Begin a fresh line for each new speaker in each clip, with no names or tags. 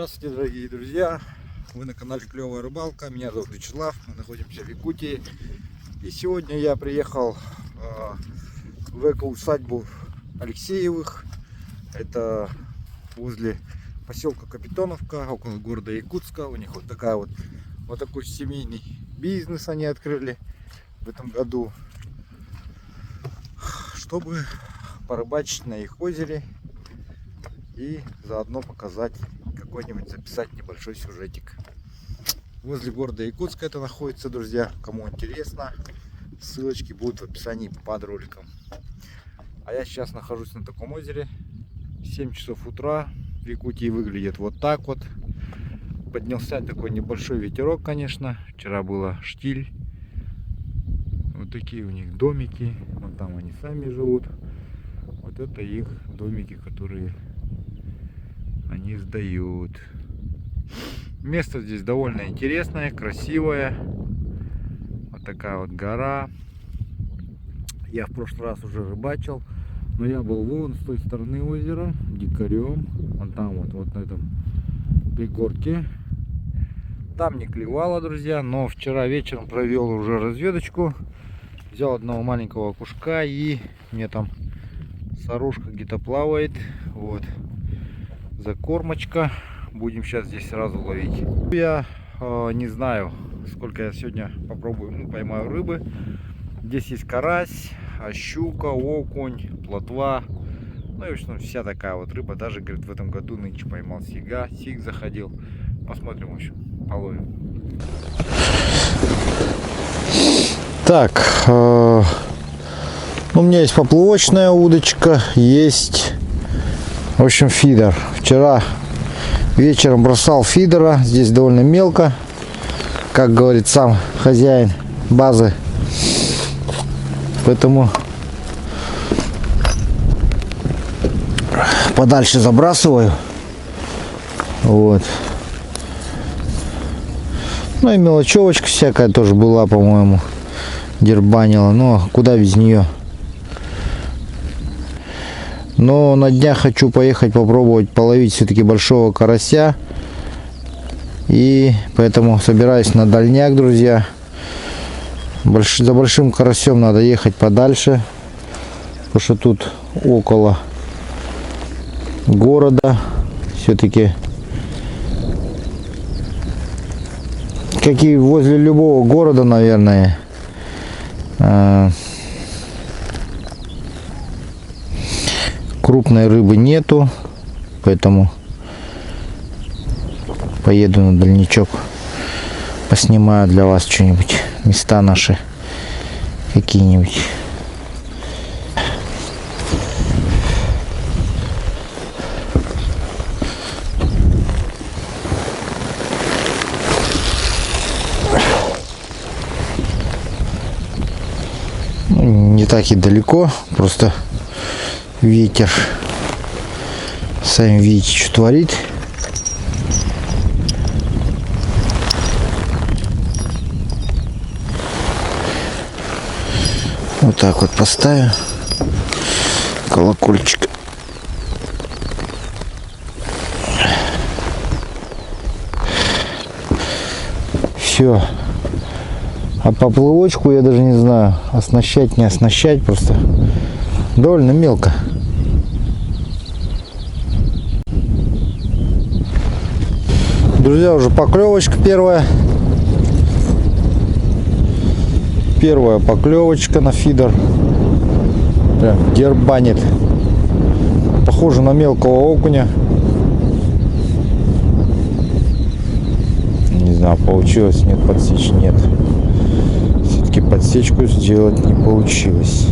Здравствуйте, дорогие друзья! Вы на канале Клевая Рыбалка. Меня зовут Вячеслав. Мы находимся в Якутии. И сегодня я приехал в эко-усадьбу Алексеевых. Это возле поселка Капитоновка, около города Якутска. У них вот такой семейный бизнес они открыли в этом году, чтобы порыбачить на их озере и заодно показать какой-нибудь, записать небольшой сюжетик. Возле города Якутска это находится, друзья. Кому интересно, ссылочки будут в описании под роликом. А я сейчас нахожусь на таком озере. 7 часов утра. В Якутии выглядит вот так вот. Поднялся такой небольшой ветерок, конечно. Вчера было штиль. Вот такие у них домики. Вон там они сами живут. Вот это их домики, которые они сдают. Место здесь довольно интересное, красивое. Вот такая вот гора. Я в прошлый раз уже рыбачил, но я был вон с той стороны озера, дикарем. Вон там вот на этом пригорке. Там не клевало, друзья, но вчера вечером провел уже разведочку. Взял одного маленького окушка, и мне там сорожка где-то плавает. Вот. Закормочка. Будем сейчас здесь сразу ловить. Я не знаю, сколько я сегодня попробую, поймаю рыбы. Здесь есть карась, щука, окунь, плотва. Ну и в общем вся такая вот рыба. Даже, говорит, в этом году нынче поймал сига, сиг заходил. Посмотрим, в общем, половим. Так, у меня есть поплавочная удочка, есть, в общем, фидер. Вчера вечером бросал фидера, здесь довольно мелко, как говорит сам хозяин базы, поэтому подальше забрасываю. Вот. Ну и мелочевочка всякая тоже была, по-моему, дербанила, но куда без нее. Но на днях хочу поехать попробовать половить все-таки большого карася. И поэтому собираюсь на дальняк, друзья. За большим карасем надо ехать подальше, потому что тут около города. Все-таки, как и возле любого города, наверное, крупной рыбы нету, поэтому поеду на дальничок, поснимаю для вас что-нибудь, места наши какие-нибудь. Не так и далеко, просто ветер, сами видите, что творит. Вот так вот поставим колокольчик. Все. А поплавочку я даже не знаю, оснащать, не оснащать, просто довольно мелко. Друзья, уже поклевочка первая. Первая поклевочка на фидер. Прям дербанит. Похоже на мелкого окуня. Не знаю, получилось, нет, подсечь нет. Все-таки подсечку сделать не получилось.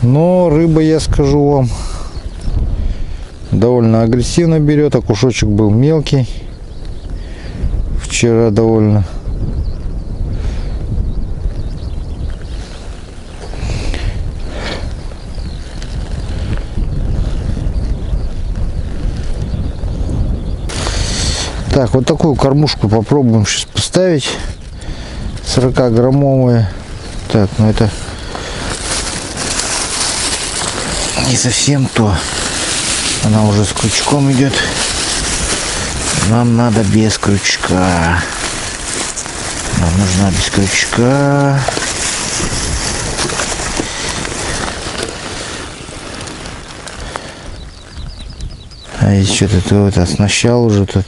Но рыба, я скажу вам, довольно агрессивно берет. А кушочек был мелкий вчера довольно. Так, вот такую кормушку попробуем сейчас поставить. 40-граммовые. Так, ну это не совсем то.
Она уже с крючком идет. Нам надо без крючка. Нам нужна без крючка. А есть что-то тут оснащал уже тут.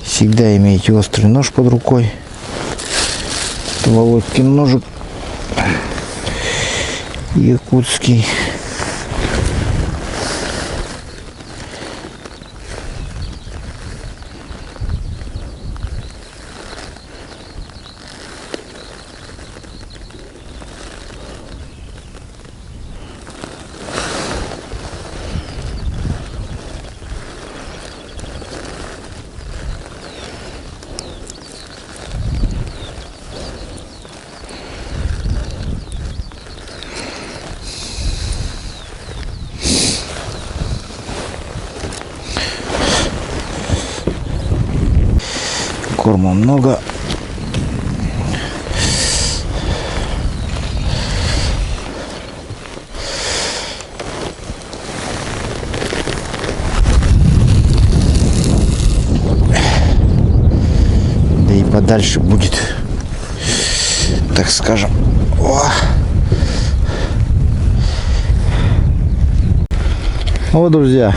Всегда имейте острый нож под рукой. Это Володькин ножик якутский. Корма много. Да и подальше будет, так скажем. О! Вот, друзья,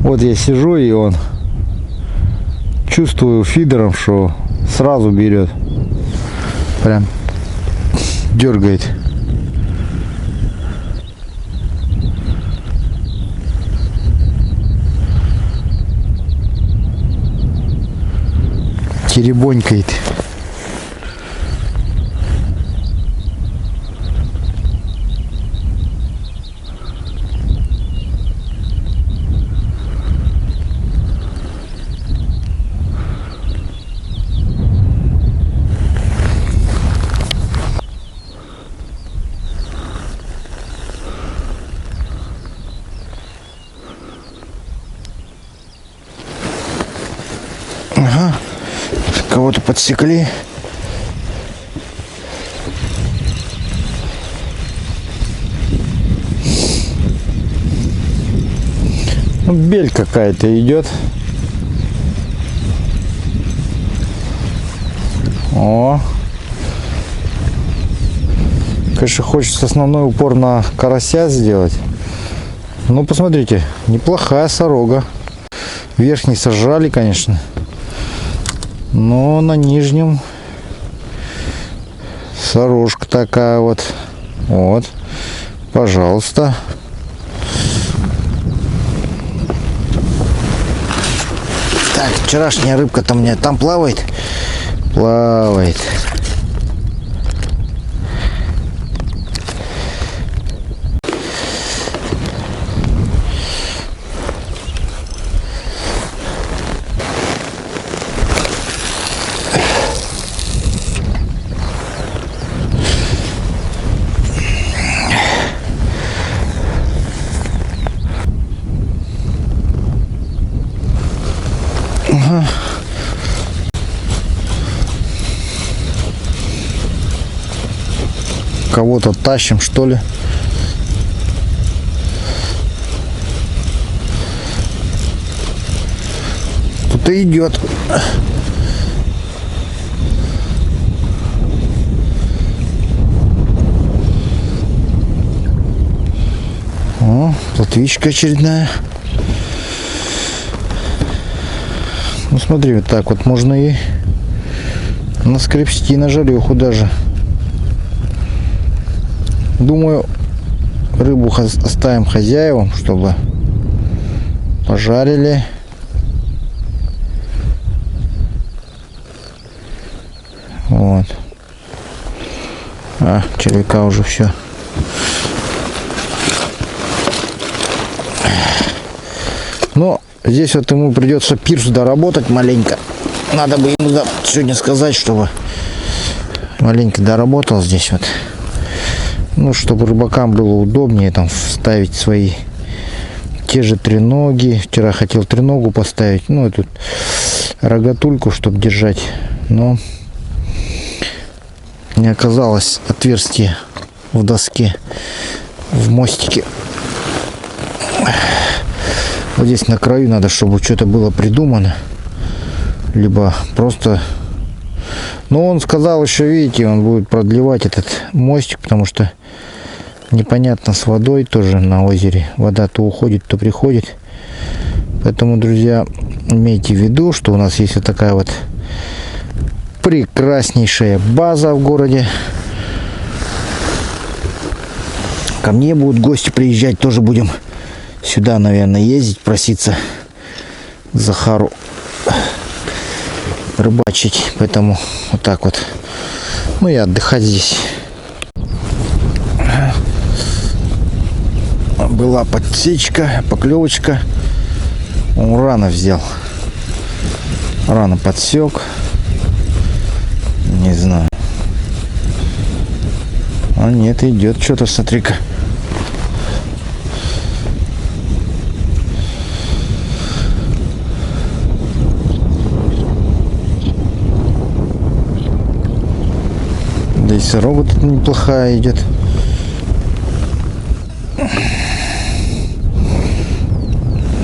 вот я сижу, и он, чувствую фидером, что сразу берет, прям дергает. Теребонькает. Ага, кого-то подсекли. Ну, бель какая-то идет. О, конечно, хочется основной упор на карася сделать. Ну, посмотрите, неплохая сорога. Верхний сожрали, конечно. Но на нижнем сорожка такая вот. Вот. Пожалуйста. Так, вчерашняя рыбка-то у меня там плавает. Плавает. Ага. Кого-то тащим, что ли? Кто-то идет. О, плотвичка очередная. Ну смотри, вот так вот можно и наскребсти на жареху даже. Думаю, рыбу оставим хозяевам, чтобы пожарили. Вот. А, червяка уже все. Но здесь вот ему придется пирс доработать маленько. Надо бы ему сегодня сказать, чтобы маленько доработал здесь вот. Ну, чтобы рыбакам было удобнее там ставить свои те же треноги. Вчера хотел треногу поставить. Ну, эту рогатульку, чтобы держать. Но не оказалось отверстия в доске, в мостике. Вот здесь на краю надо, чтобы что-то было придумано. Либо просто... Но он сказал еще, видите, он будет продлевать этот мостик, потому что непонятно с водой тоже на озере. Вода то уходит, то приходит. Поэтому, друзья, имейте в виду, что у нас есть вот такая вот прекраснейшая база в городе. Ко мне будут гости приезжать, тоже будем сюда, наверное, ездить, проситься к Захару рыбачить. Поэтому вот так вот. Ну и отдыхать здесь. Была подсечка, поклевочка. Он рано взял. Рано подсек. Не знаю. А нет, идет что-то, смотри-ка. Да и сороба тут неплохая идет.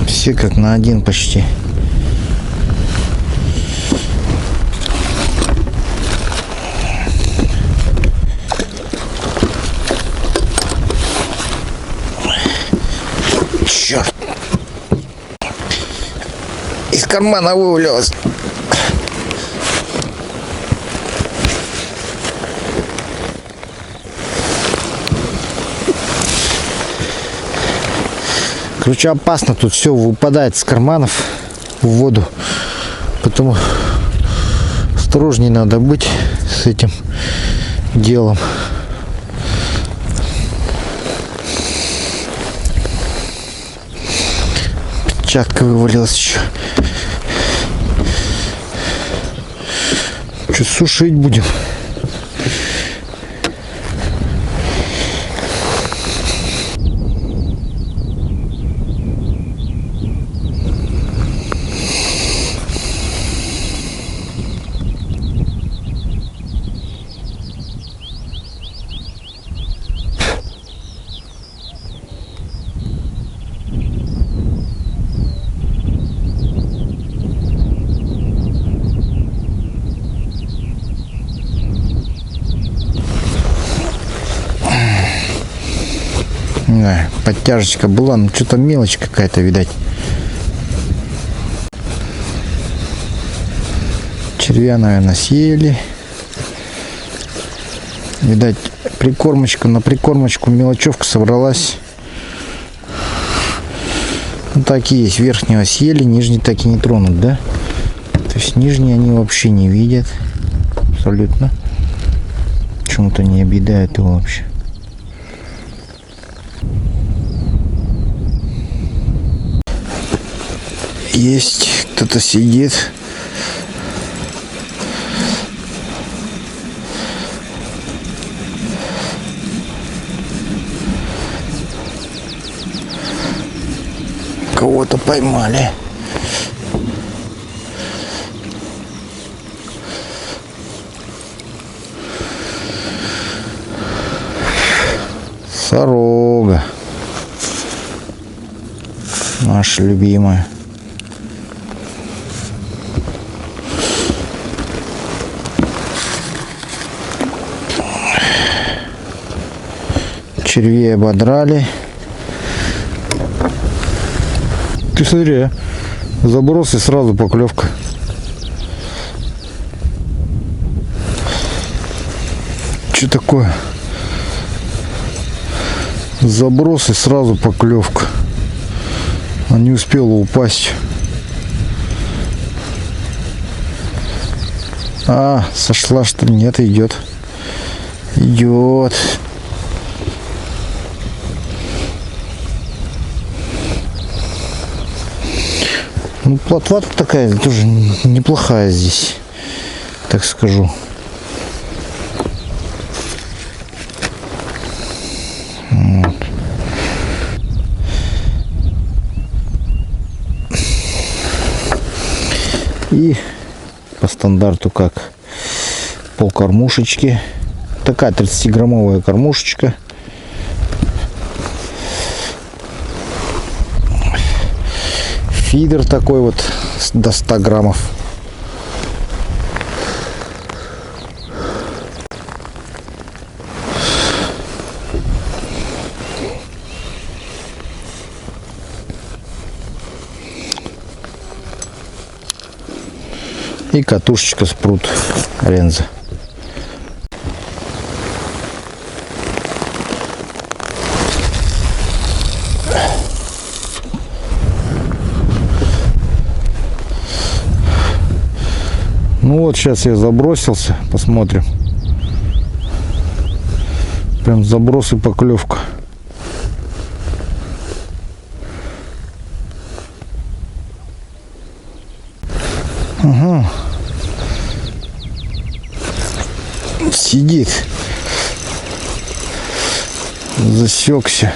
Все как на один почти. Черт! Из кармана вывалилось. Короче, опасно, тут все выпадает с карманов в воду, поэтому осторожнее надо быть с этим делом. Печатка вывалилась еще. Что, сушить будем? Да, подтяжечка была, но что-то мелочь какая-то, видать. Червя, наверное, съели. Видать, прикормочка на прикормочку мелочевка собралась. Ну, так и есть. Верхнего съели, нижний так и не тронут, да? То есть нижние они вообще не видят. Абсолютно. Почему-то не объедают его вообще. Есть, кто-то сидит. Кого-то поймали. Сорога. Наша любимая. Червей ободрали. Ты смотри, а? Заброс и сразу поклевка. Что такое? Заброс и сразу поклевка. Она не успела упасть. А, сошла, что ли? Нет, идет. Идет. Ну, плотва такая тоже неплохая здесь, так скажу. Вот. И по стандарту как полкормушечки такая 30-граммовая кормушечка. Фидер такой вот до 100 граммов. И катушечка спрут Ренза. Ну вот, сейчас я забросился, посмотрим. Прям заброс и поклевка. Ага. Сидит. Засекся.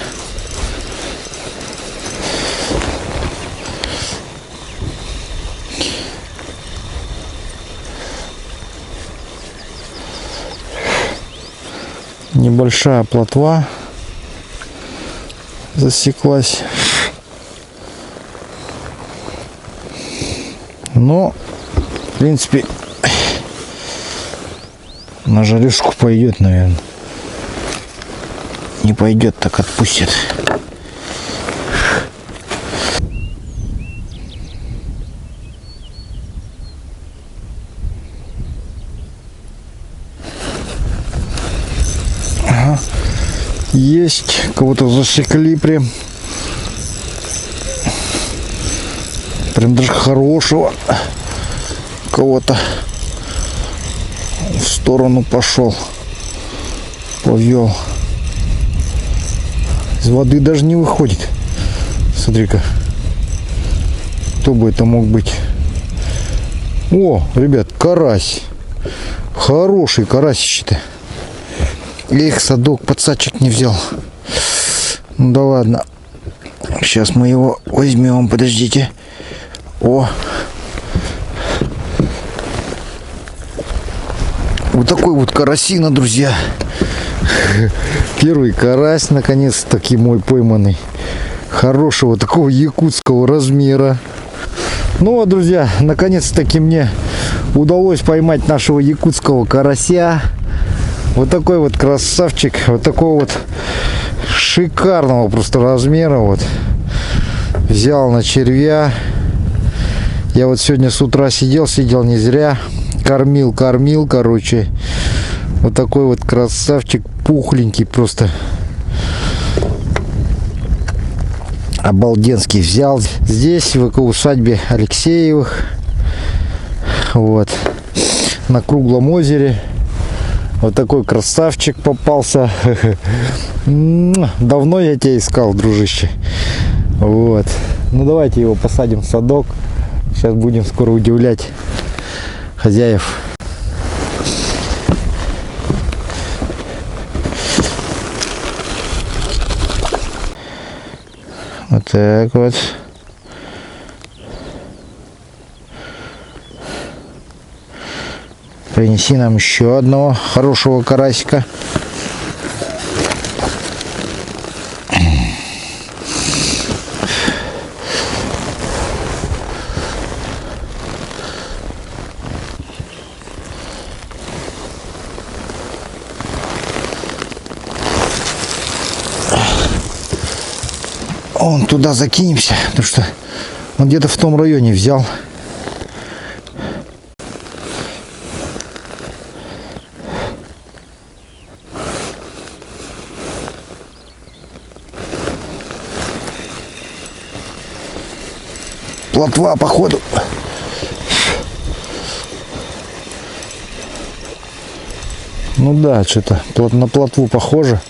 Небольшая плотва засеклась. Но, в принципе, на жарюшку пойдет, наверное. Не пойдет, так отпустит. Ага. Есть, кого-то засекли прям. Прям даже хорошего кого-то. В сторону пошел, повел. Из воды даже не выходит. Смотри-ка, кто бы это мог быть? О, ребят, карась. Хороший карасище-то. Эх, садок, подсадчик не взял. Ну да ладно. Сейчас мы его возьмем, подождите. О! Вот такой вот карасина, друзья. Первый карась, наконец-таки мой пойманный. Хорошего такого якутского размера. Ну вот, друзья, наконец-таки мне удалось поймать нашего якутского карася. Вот такой вот красавчик. Вот такого вот шикарного просто размера. Вот. Взял на червя. Я вот сегодня с утра сидел не зря. Кормил, короче. Вот такой вот красавчик, пухленький просто. Обалденский взял. Здесь, в усадьбе Алексеевых. Вот. На круглом озере. Вот такой красавчик попался. Давно я тебя искал, дружище. Вот. Ну давайте его посадим в садок. Сейчас будем скоро удивлять хозяев. Вот так вот. Принеси нам еще одного хорошего карасика. Он туда закинемся, потому что он где-то в том районе взял. Плотва, походу. Ну да, что-то на плотву похоже.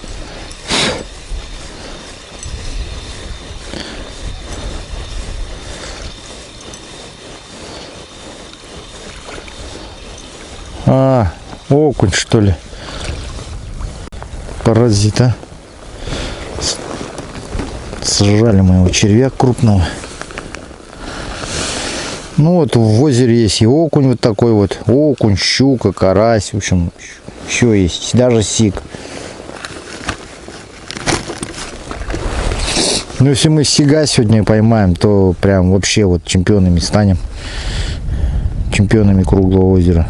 А, окунь, что ли? Паразит, а? Сжали моего червя крупного. Ну вот в озере есть и окунь вот такой вот. Окунь, щука, карась. В общем, Еще есть, даже сик. Ну, если мы сига сегодня поймаем, то прям вообще вот чемпионами станем. Чемпионами круглого озера.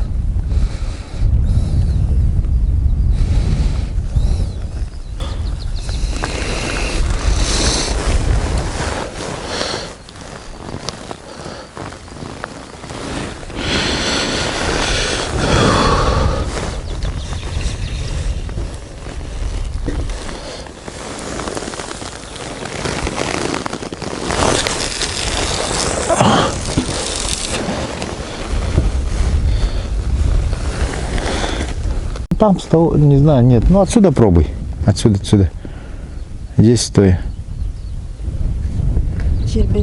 Там с того, не знаю, нет. Ну отсюда пробуй. Отсюда. Здесь стой.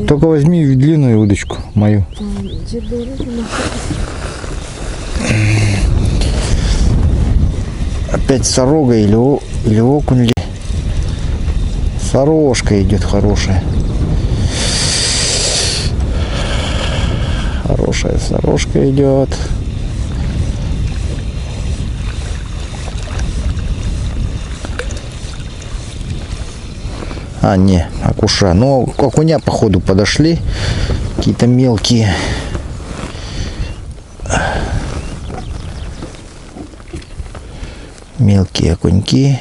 Только возьми длинную удочку мою. Опять сорога или окунь ли? Сорожка идет хорошая. Хорошая сорожка идет. А, не, окуша. Но окуня походу подошли. Какие-то мелкие. Мелкие окуньки.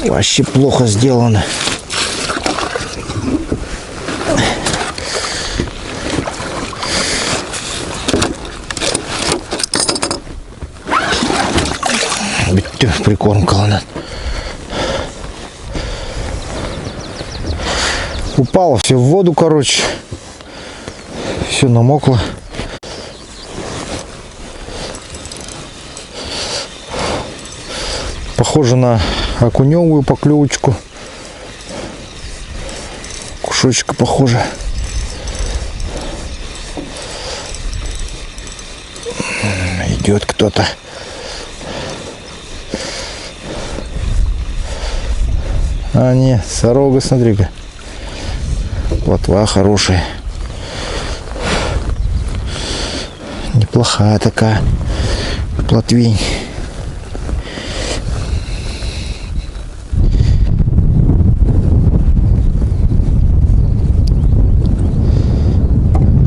Вообще плохо сделано. Прикормка она. Упало все в воду, короче. Все намокло. Похоже на окуневую поклевочку. Кушочка похоже. Идет кто-то. А, не, сорога, смотри-ка. Плотва хорошая. Неплохая такая плотвень.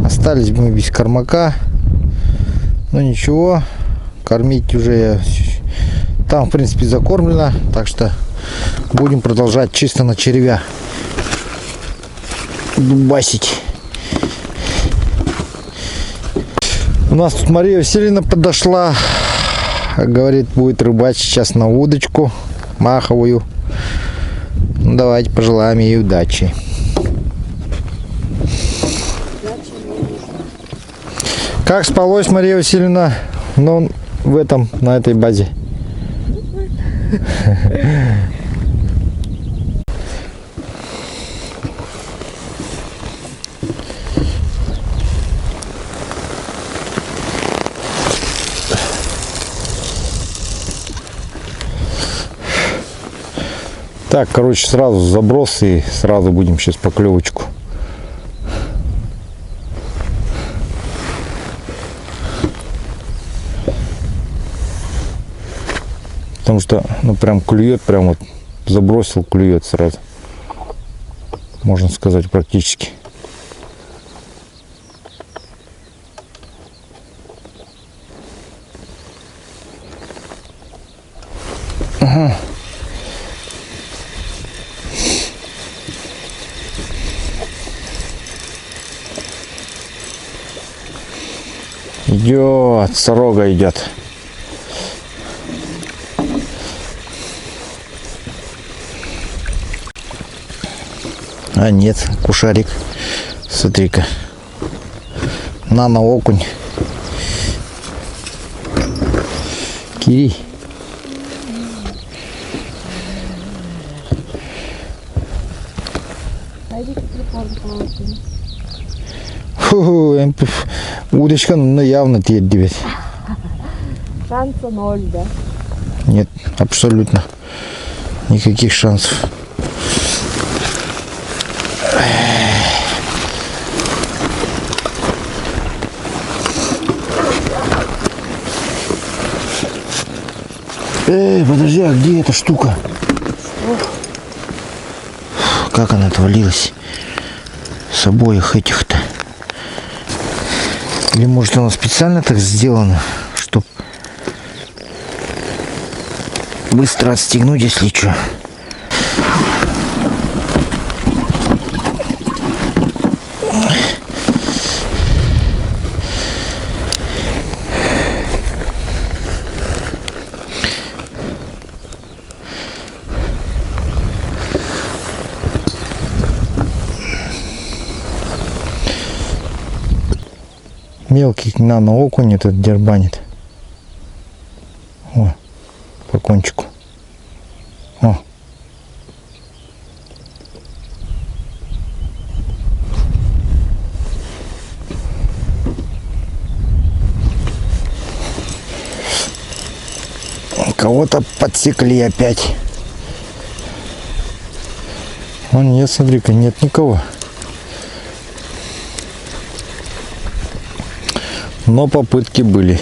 Остались мы без кормака. Но ничего. Кормить уже там, в принципе, закормлено. Так что будем продолжать чисто на червя дубасить. У нас тут Мария Васильевна подошла. Говорит, будет рыбачить сейчас на удочку маховую. Ну, давайте пожелаем ей удачи. Как спалось, Мария Васильевна? Ну, в этом, на этой базе. Так, короче, сразу заброс и сразу будем сейчас поклевочку. Потому что, ну, прям клюет, прям вот забросил, клюет сразу. Можно сказать, практически. Ага. Идет, сорога идет. А нет, кушарик. Смотри-ка. Нано-окунь. Кири. Фу, удочка, ну, явно твердь.
Шанса 0, да?
Нет, абсолютно. Никаких шансов. Подожди, а где эта штука? Как она отвалилась? С обоих этих-то. Или может она специально так сделана, чтобы быстро отстегнуть, если что. Мелкий нано-окунь этот дербанит. О, по кончику. О. Кого-то подсекли опять. О, нет, смотри-ка, нет никого. Но попытки были.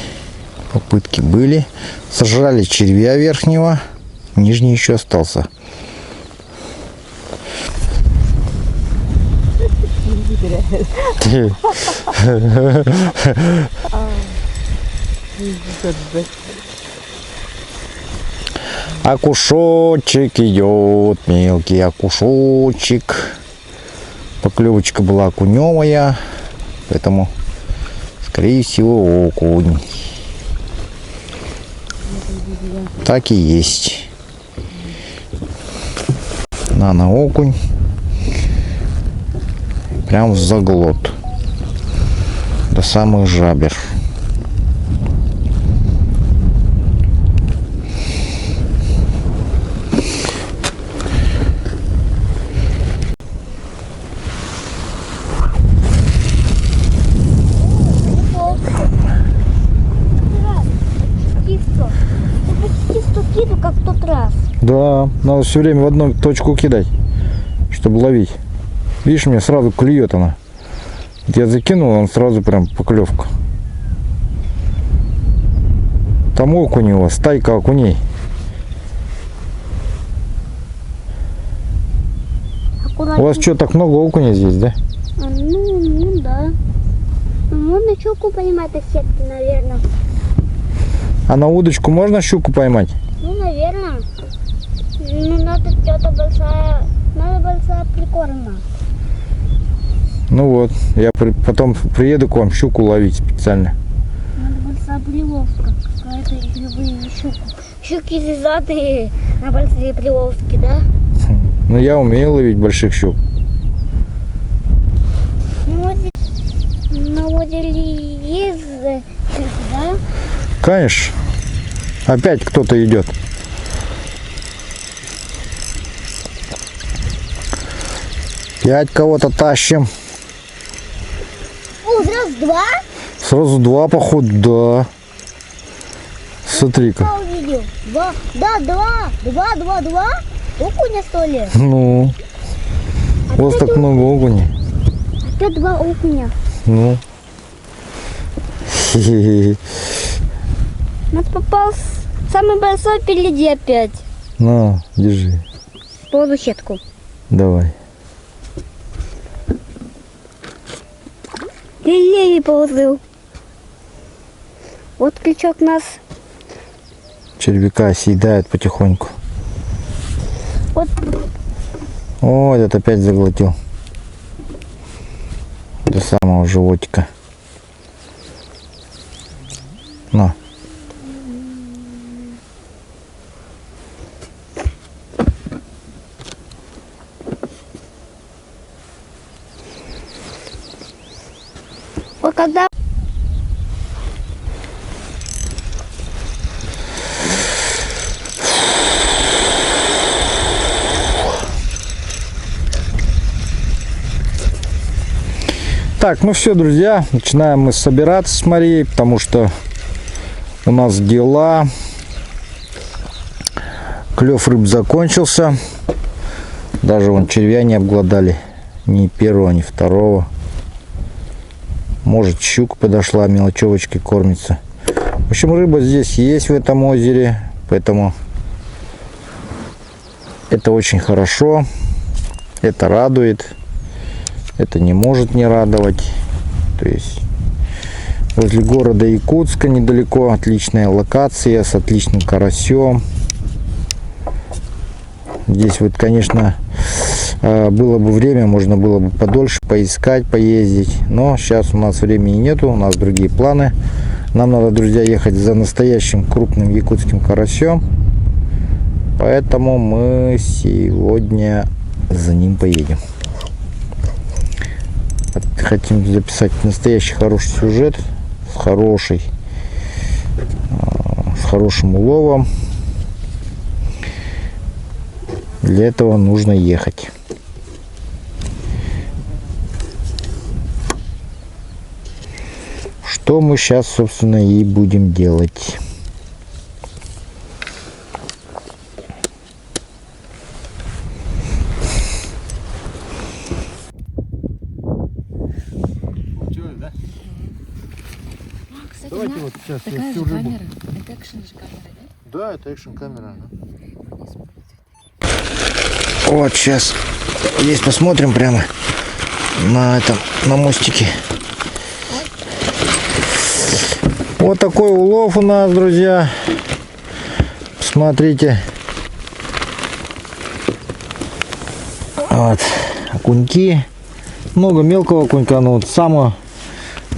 Попытки были. Сожрали червя верхнего. Нижний еще остался. Окушочек идет. Мелкий окушочек. Поклевочка была окуневая. Поэтому... скорее всего, окунь. Так и есть. Нано-окунь. Прям в заглот. До самых жабер.
Как в тот раз.
Да, надо все время в одну точку кидать, чтобы ловить. Видишь, мне сразу клюет она. Я закинул, он сразу прям поклевка. Там окунь у вас, стайка окуней.
Аккуратно.
У вас что, так много окуней здесь, да?
Ну да. Можно щуку поймать из сетки, наверное.
А на удочку можно щуку поймать?
Ну, наверное. Ну, надо что-то большая прикорма.
Ну вот, я потом приеду к вам щуку ловить специально.
Надо большая приловка. Какая-то игровые щуки. Щуки зазатые на большие приловки, да?
Ну я умею ловить больших щук.
На озере есть щуки, да?
Конечно. Опять кто-то идет. Пять кого-то тащим.
О, раз, два.
Сразу два, походу, да. Смотри-ка.
Я увидел. Два. Да, два. Окуня, что ли?
Ну. У вас так много окуней.
Опять два окуня.
Ну.
У нас попался самый большой впереди опять.
На, держи.
Полу сетку.
Давай.
Лилей положил. Вот крючок нас.
Червяка съедает потихоньку.
Вот.
О, этот опять заглотил. До самого животика. На.
Пока да.
Так, ну все, друзья, начинаем мы собираться с Марией, потому что у нас дела. Клев рыб закончился. Даже вон червя не обглодали. Ни первого, ни второго. Может, щука подошла, мелочевочки кормится. В общем, рыба здесь есть в этом озере, поэтому это очень хорошо. Это радует. Это не может не радовать. То есть возле города Якутска недалеко отличная локация с отличным карасем. Здесь вот, конечно, было бы время, можно было бы подольше поискать, поездить. Но сейчас у нас времени нету, у нас другие планы. Нам надо, друзья, ехать за настоящим крупным якутским карасем. Поэтому мы сегодня за ним поедем. Хотим записать настоящий хороший сюжет с хорошим уловом. Для этого нужно ехать. Что мы сейчас, собственно, и будем делать.
Кстати,
Давайте вот сейчас я
Такая
всю
же
рыбу.
камера. Это экшен же камера, да?
Да, это экшн камера.
Вот сейчас здесь посмотрим прямо на мостике. Вот такой улов у нас, друзья. Смотрите. Вот окуньки. Много мелкого окунька, но вот самый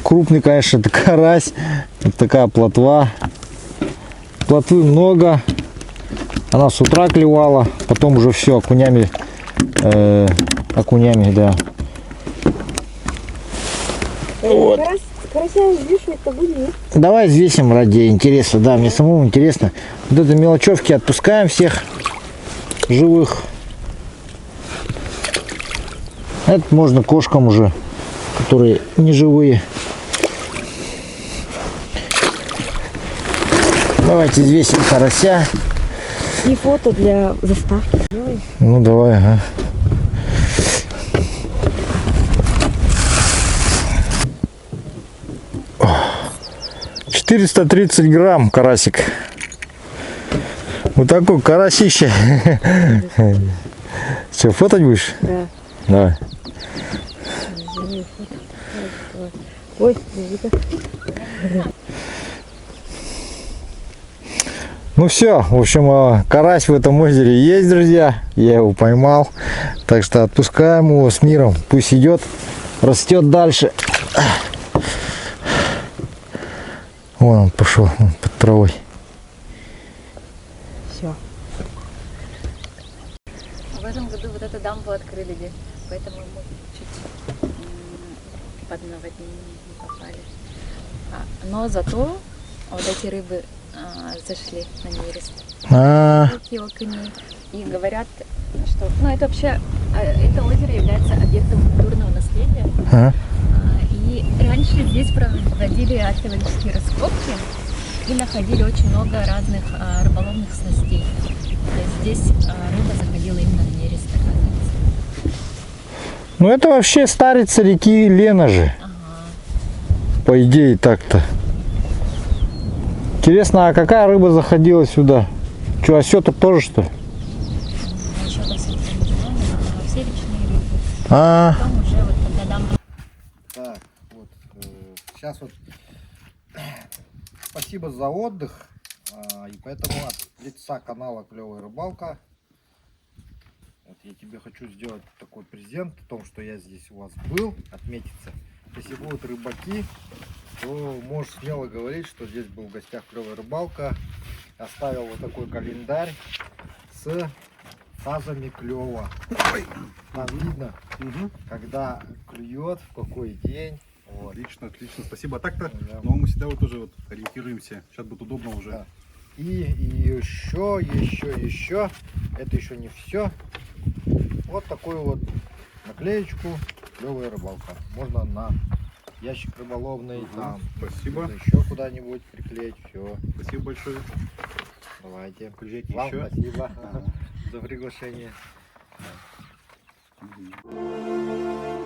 крупный, конечно, это карась. Вот такая плотва. Плотвы много. Она с утра клевала, потом уже все окунями, да. Вот.
Карася взвешивать-то будем?
Давай взвесим ради интереса, да, мне самому интересно. Вот это мелочевки отпускаем всех живых. Это можно кошкам уже, которые не живые. Давайте взвесим карася.
И фото для заставки.
Ну давай, ага. О, 430 грамм карасик. Вот такой карасище. Что, фотать будешь?
Да.
Давай.
Ой,
Ну все, в общем, карась в этом озере есть, друзья. Я его поймал. Так что отпускаем его с миром. Пусть идет, растет дальше. Вон он пошел, вон, под травой.
все.
В этом году вот эту дамбу открыли, поэтому мы чуть под наводнение не попали. Но зато вот эти рыбы зашли на нерест. Такие окуни. И говорят, что это вообще это озеро является объектом культурного наследия. И раньше здесь проводили археологические раскопки и находили очень много разных рыболовных снастей. То есть здесь рыба заходила именно на нерест, оказывается.
Ну это вообще старица реки Лена же.
Ага.
По идее так-то. Интересно, а какая рыба заходила сюда? Что, осетр тоже, что ли?
Насчет осетра не знаю, но все речные рыбы.
А,
Потом уже вот когда дамба.
Так, вот сейчас вот спасибо за отдых. И поэтому от лица канала Клевая Рыбалка вот я тебе хочу сделать такой презент о том, что я здесь у вас был, отметиться. Если будут рыбаки, то можешь смело говорить, что здесь был в гостях Клевая Рыбалка. Оставил вот такой календарь с фазами клёва. Там видно, когда клюет, в какой день. Вот.
Отлично, отлично. Спасибо. А так-то,
Да.
но мы всегда вот тоже вот ориентируемся. Сейчас будет удобно уже.
Да. И еще. Это еще не все. Вот такую вот наклеечку «Клевая рыбалка». Можно на ящик рыболовный,
Ага,
там
спасибо.
еще куда-нибудь приклеить. Все.
Спасибо большое.
Давайте.
Приезжайте
Вам
еще.
спасибо
Ага.
за приглашение.
Мгм.